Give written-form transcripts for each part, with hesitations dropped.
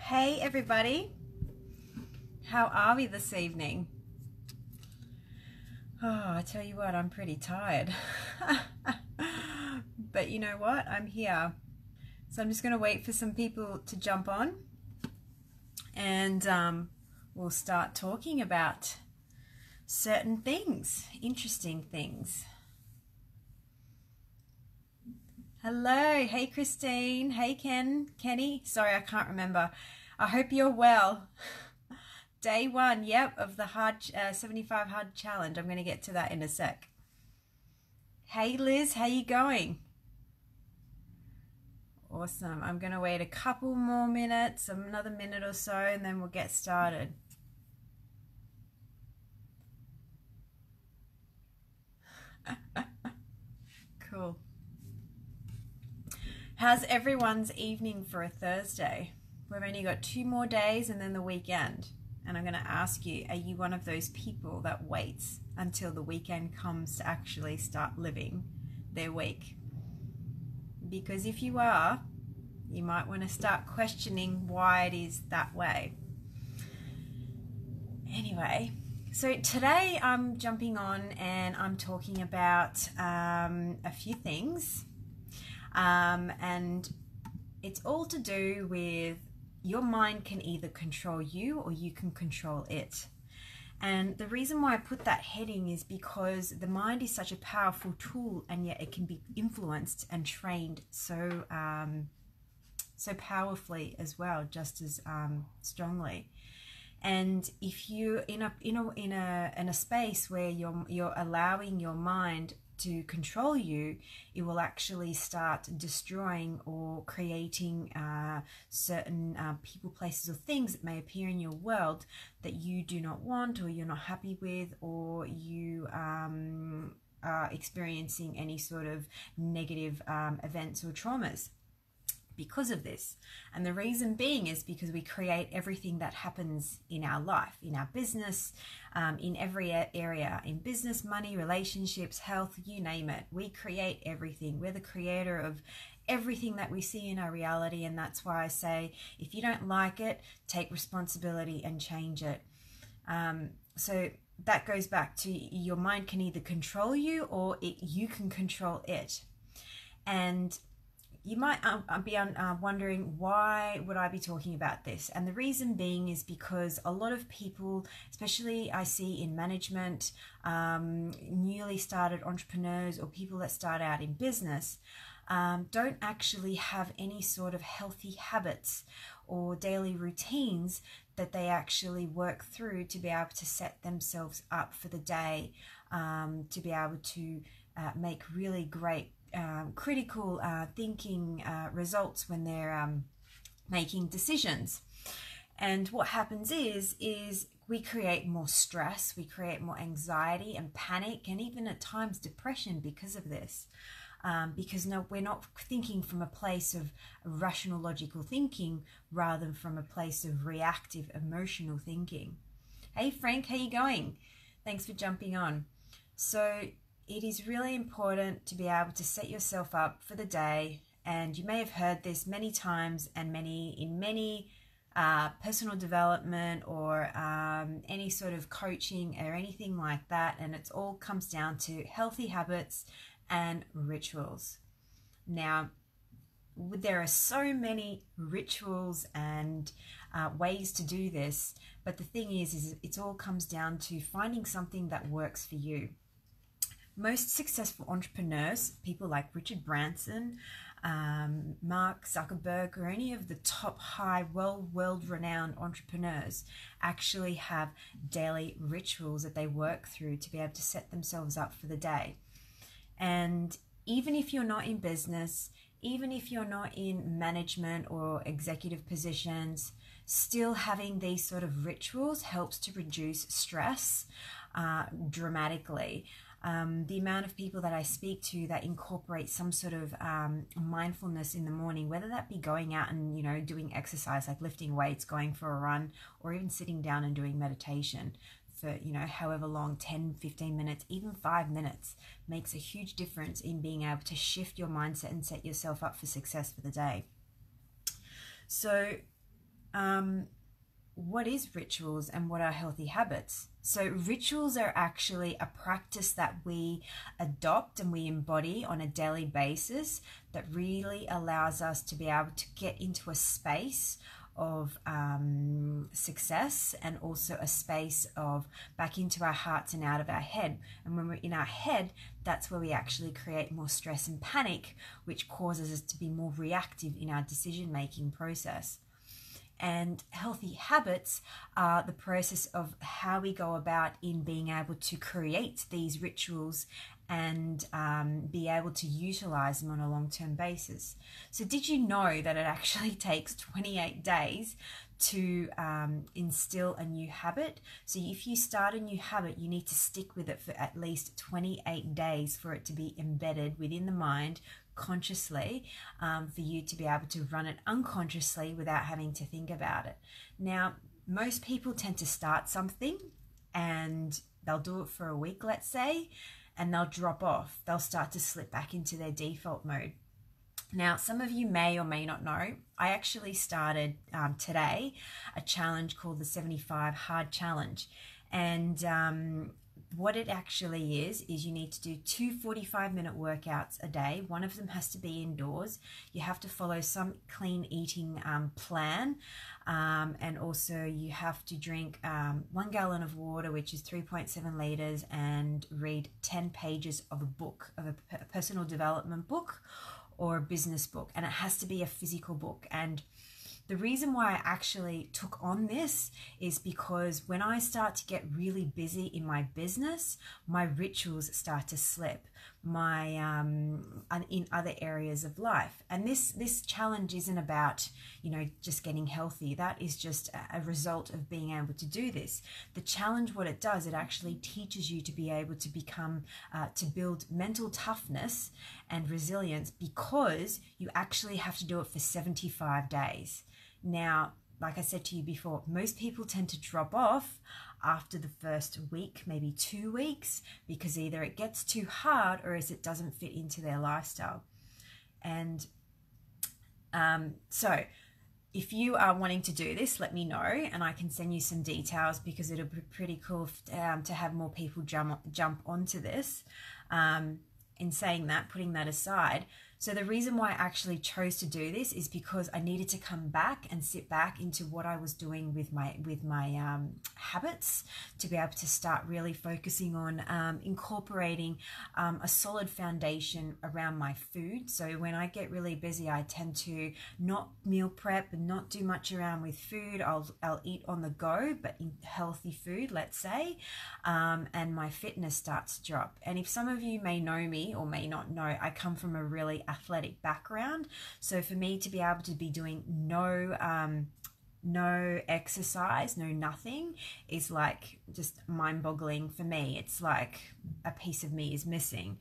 Hey everybody, how are we this evening? Oh, I tell you what, I'm pretty tired. But you know what? I'm here. So I'm just going to wait for some people to jump on and we'll start talking about certain things, interesting things. Hello, hey Christine, hey Kenny. Sorry, I can't remember. I hope you're well. Day one, yep, of the 75 hard challenge. I'm going to get to that in a sec. Hey Liz, how you going? Awesome. I'm going to wait a couple more minutes, another minute or so, and then we'll get started. Cool. How's everyone's evening for a Thursday? We've only got 2 more days and then the weekend. And I'm going to ask you, are you one of those people that waits until the weekend comes to actually start living their week? Because if you are, you might want to start questioning why it is that way. Anyway, so today I'm jumping on and I'm talking about a few things. And it's all to do with your mind can either control you or you can control it. And the reason why I put that heading is because the mind is such a powerful tool, and yet it can be influenced and trained so powerfully as well, just as strongly. And if you're in a space where you're allowing your mind to control you, it will actually start destroying or creating certain people, places, or things that may appear in your world that you do not want, or you're not happy with, or you are experiencing any sort of negative events or traumas because of this. And the reason being is because we create everything that happens in our life, in our business, in every area, in business, money, relationships, health, you name it. We create everything. We're the creator of everything that we see in our reality. And that's why I say, if you don't like it, take responsibility and change it. So that goes back to your mind can either control you or you can control it. And you might be wondering, why would I be talking about this? And the reason being is because a lot of people, especially I see in management, newly started entrepreneurs or people that start out in business, don't actually have any sort of healthy habits or daily routines that they actually work through to be able to set themselves up for the day, to be able to make really great critical thinking results when they're making decisions. And what happens is we create more stress, we create more anxiety and panic, and even at times depression because of this. Because we're not thinking from a place of rational, logical thinking, rather than from a place of reactive, emotional thinking. Hey Frank, how you going? Thanks for jumping on. So it is really important to be able to set yourself up for the day. And you may have heard this many times, and in many personal development or any sort of coaching or anything like that. And it all comes down to healthy habits and rituals. Now, there are so many rituals and ways to do this, but the thing is it all comes down to finding something that works for you. Most successful entrepreneurs, people like Richard Branson, Mark Zuckerberg, or any of the top high, world-renowned entrepreneurs, actually have daily rituals that they work through to be able to set themselves up for the day. And even if you're not in business, even if you're not in management or executive positions, still having these sort of rituals helps to reduce stress dramatically. The amount of people that I speak to that incorporate some sort of mindfulness in the morning, whether that be going out and, doing exercise like lifting weights, going for a run, or even sitting down and doing meditation for, however long, 10, 15 minutes, even 5 minutes, makes a huge difference in being able to shift your mindset and set yourself up for success for the day. So what is rituals and what are healthy habits? So rituals are actually a practice that we adopt and we embody on a daily basis that really allows us to be able to get into a space of success, and also a space of back into our hearts and out of our head. And when we're in our head, that's where we actually create more stress and panic, which causes us to be more reactive in our decision making process. And healthy habits are the process of how we go about in being able to create these rituals and be able to utilize them on a long-term basis. So did you know that it actually takes 28 days to instill a new habit? So if you start a new habit, you need to stick with it for at least 28 days for it to be embedded within the mind consciously, for you to be able to run it unconsciously without having to think about it. Now, most people tend to start something and they'll do it for a week, let's say, and they'll drop off. They'll start to slip back into their default mode. Now, some of you may or may not know, I actually started today a challenge called the 75 Hard Challenge. And what it actually is you need to do 2 45-minute workouts a day. One of them has to be indoors. You have to follow some clean eating plan. And also you have to drink 1 gallon of water, which is 3.7 liters, and read 10 pages of a book, of a personal development book or a business book. And it has to be a physical book. And the reason why I actually took on this is because when I start to get really busy in my business, my rituals start to slip in other areas of life. And this challenge isn't about, just getting healthy. That is just a result of being able to do this. The challenge, what it does, it actually teaches you to be able to become, to build mental toughness and resilience, because you actually have to do it for 75 days. Now, like I said to you before, most people tend to drop off after the first week, maybe 2 weeks, because either it gets too hard or as it doesn't fit into their lifestyle. And so if you are wanting to do this, let me know and I can send you some details, because it'll be pretty cool to have more people jump onto this. In saying that, putting that aside, so the reason why I actually chose to do this is because I needed to come back and sit back into what I was doing with my habits, to be able to start really focusing on incorporating a solid foundation around my food. So when I get really busy, I tend to not meal prep and not do much around with food. I'll eat on the go, but in healthy food, let's say, and my fitness starts to drop. And if some of you may know me or may not know, I come from a really athletic background. So for me to be able to be doing no exercise, no nothing, is like just mind-boggling for me. It's like a piece of me is missing.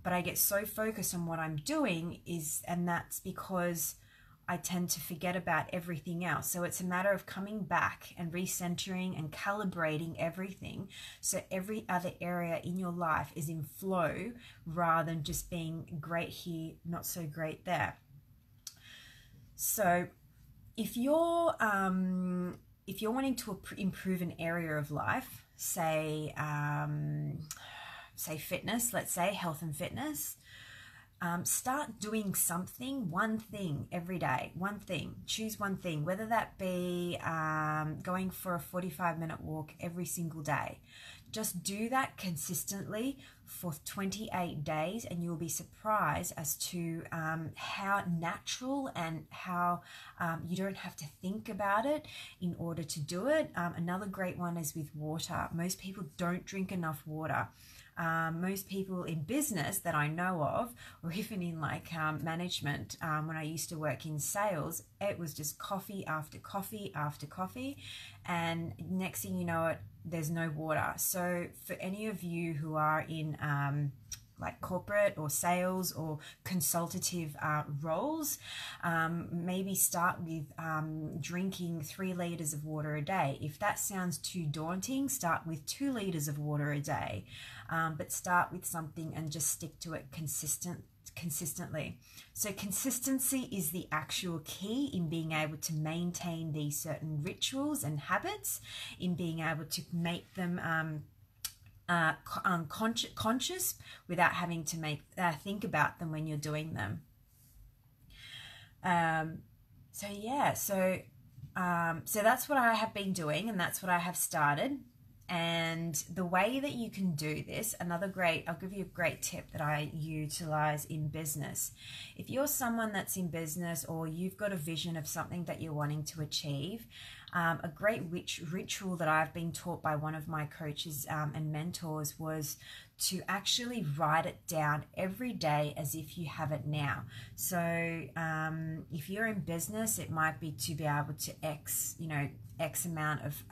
But I get so focused on what I'm doing, and that's because I tend to forget about everything else. So it's a matter of coming back and recentering and calibrating everything, so every other area in your life is in flow, rather than just being great here, not so great there. So if you're wanting to improve an area of life, say fitness, let's say health and fitness, start doing something, one thing every day, one thing. Choose one thing, whether that be going for a 45-minute walk every single day. Just do that consistently for 28 days, and you'll be surprised as to how natural and how you don't have to think about it in order to do it. Another great one is with water. Most people don't drink enough water. Most people in business that I know of, or even in management, when I used to work in sales, it was just coffee after coffee after coffee, and next thing you know it, there's no water. So for any of you who are in corporate or sales or consultative roles, maybe start with drinking 3 liters of water a day. If that sounds too daunting, start with 2 liters of water a day, but start with something and just stick to it consistently. So consistency is the actual key in being able to maintain these certain rituals and habits, in being able to make them conscious without having to think about them when you're doing them. So that's what I have been doing, and that's what I have started. And the way that you can do this, I'll give you a great tip that I utilize in business. If you're someone that's in business, or you've got a vision of something that you're wanting to achieve, a great ritual that I've been taught by one of my coaches and mentors was to actually write it down every day as if you have it now. So if you're in business, it might be to be able to X amount of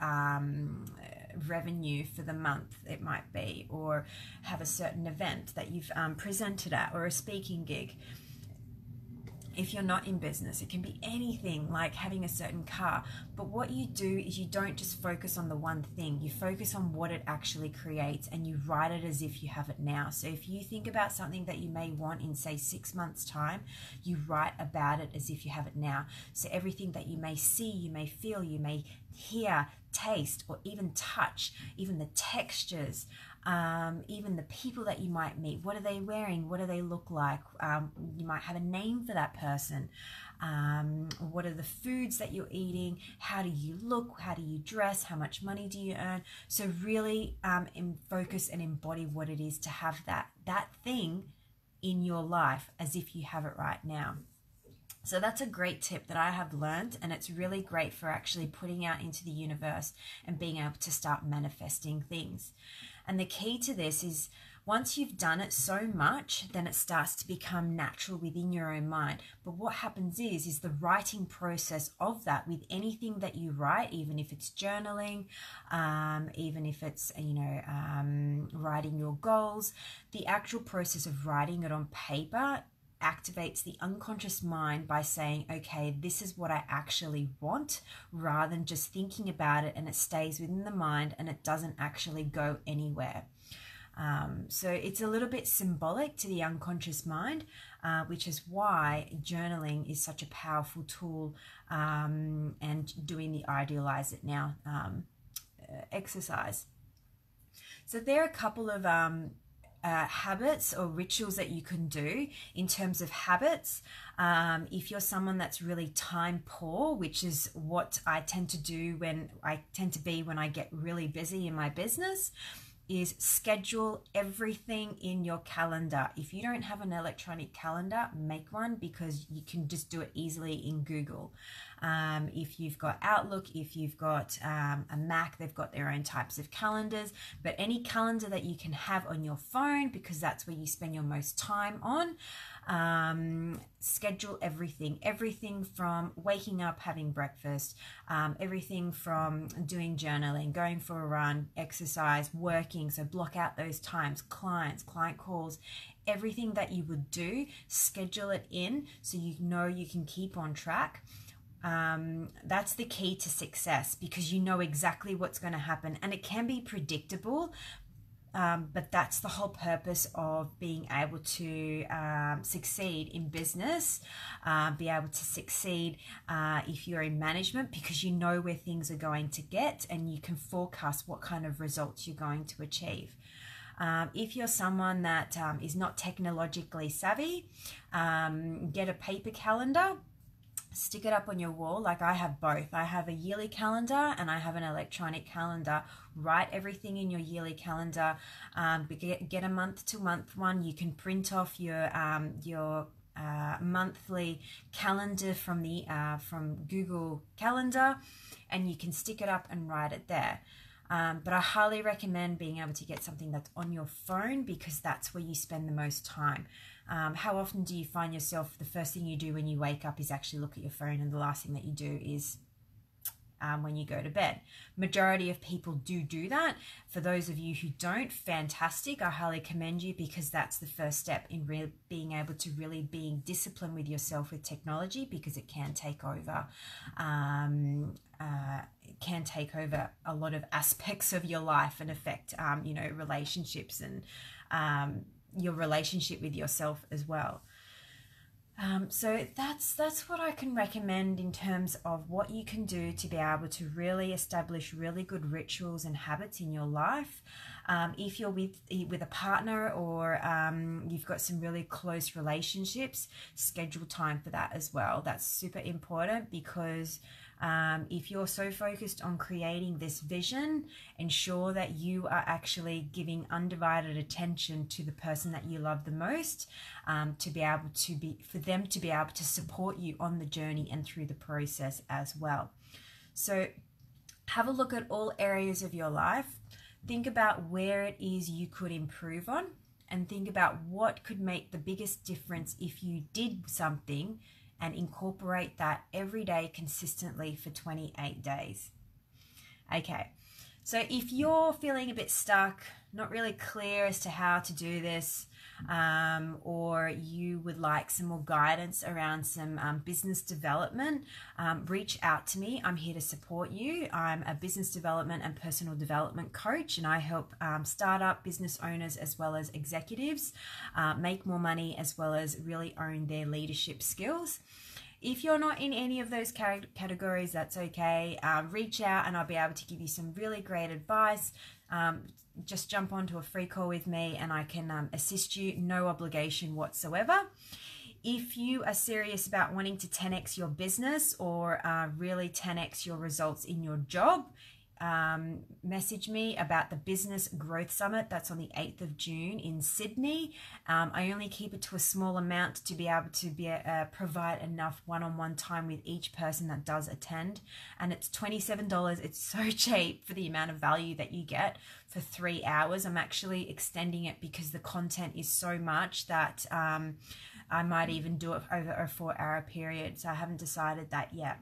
revenue for the month, it might be, or have a certain event that you've presented at, or a speaking gig. If you're not in business, it can be anything, like having a certain car. But what you do is you don't just focus on the one thing, you focus on what it actually creates, and you write it as if you have it now. So if you think about something that you may want in, say, 6 months' time, you write about it as if you have it now. So everything that you may see, you may feel, you may hear, taste, or even touch, even the textures, even the people that you might meet. What are they wearing? What do they look like? You might have a name for that person. What are the foods that you're eating? How do you look? How do you dress? How much money do you earn? So really focus and embody what it is to have that thing in your life as if you have it right now. So that's a great tip that I have learned, and it's really great for actually putting out into the universe and being able to start manifesting things. And the key to this is, once you've done it so much, then it starts to become natural within your own mind. But what happens is the writing process of that, with anything that you write, even if it's journaling, even if it's, writing your goals, the actual process of writing it on paper activates the unconscious mind by saying, okay, this is what I actually want, rather than just thinking about it and it stays within the mind and it doesn't actually go anywhere. So it's a little bit symbolic to the unconscious mind, which is why journaling is such a powerful tool, and doing the Idealize It Now exercise. So there are a couple of habits or rituals that you can do in terms of habits. If you're someone that's really time poor, which is what I tend to be when I get really busy in my business, is schedule everything in your calendar. If you don't have an electronic calendar, make one, because you can just do it easily in Google. If you've got Outlook, if you've got a Mac, they've got their own types of calendars. But any calendar that you can have on your phone, because that's where you spend your most time on, schedule everything from waking up, having breakfast, everything from doing journaling, going for a run, exercise, working. So block out those times, client calls, everything that you would do, schedule it in so you know you can keep on track. That's the key to success, because you know exactly what's going to happen, and it can be predictable. But that's the whole purpose of being able to succeed in business, be able to succeed if you're in management, because you know where things are going to get and you can forecast what kind of results you're going to achieve. If you're someone that is not technologically savvy, get a paper calendar. Stick it up on your wall. Like I have both. I have a yearly calendar and I have an electronic calendar. Write everything in your yearly calendar. Get a month-to-month one. You can print off your monthly calendar from Google Calendar, and you can stick it up and write it there. But I highly recommend being able to get something that's on your phone, because that's where you spend the most time. How often do you find yourself, the first thing you do when you wake up is actually look at your phone, and the last thing that you do is when you go to bed? Majority of people do that. For those of you who don't, fantastic. I highly commend you, because that's the first step in being able to really being disciplined with yourself with technology, because it can take over. Can take over a lot of aspects of your life and affect, relationships and your relationship with yourself as well. So that's what I can recommend in terms of what you can do to be able to really establish really good rituals and habits in your life. If you're with a partner, or you've got some really close relationships, schedule time for that as well. That's super important, because if you're so focused on creating this vision, ensure that you are actually giving undivided attention to the person that you love the most, to be able to be, for them to be able to support you on the journey and through the process as well. So have a look at all areas of your life. Think about where it is you could improve on, and think about what could make the biggest difference if you did something, and incorporate that every day consistently for 28 days. Okay, so if you're feeling a bit stuck, not really clear as to how to do this, or you would like some more guidance around some business development, reach out to me. I'm here to support you. I'm a business development and personal development coach, and I help startup business owners as well as executives make more money, as well as really own their leadership skills. If you're not in any of those categories, that's okay. Reach out and I'll be able to give you some really great advice. Just jump onto a free call with me and I can assist you, no obligation whatsoever. If you are serious about wanting to 10x your business, or really 10x your results in your job, message me about the Business Growth Summit. That's on the 8th of June in Sydney. I only keep it to a small amount to be able to provide enough one-on-one time with each person that does attend, and it's $27. It's so cheap for the amount of value that you get for 3 hours. I'm actually extending it because the content is so much that I might even do it over a 4-hour period, so I haven't decided that yet.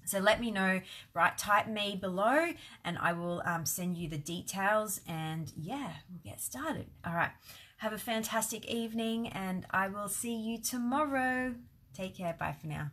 So let me know, right? Type me below and I will send you the details, and yeah, we'll get started. All right. Have a fantastic evening and I will see you tomorrow. Take care. Bye for now.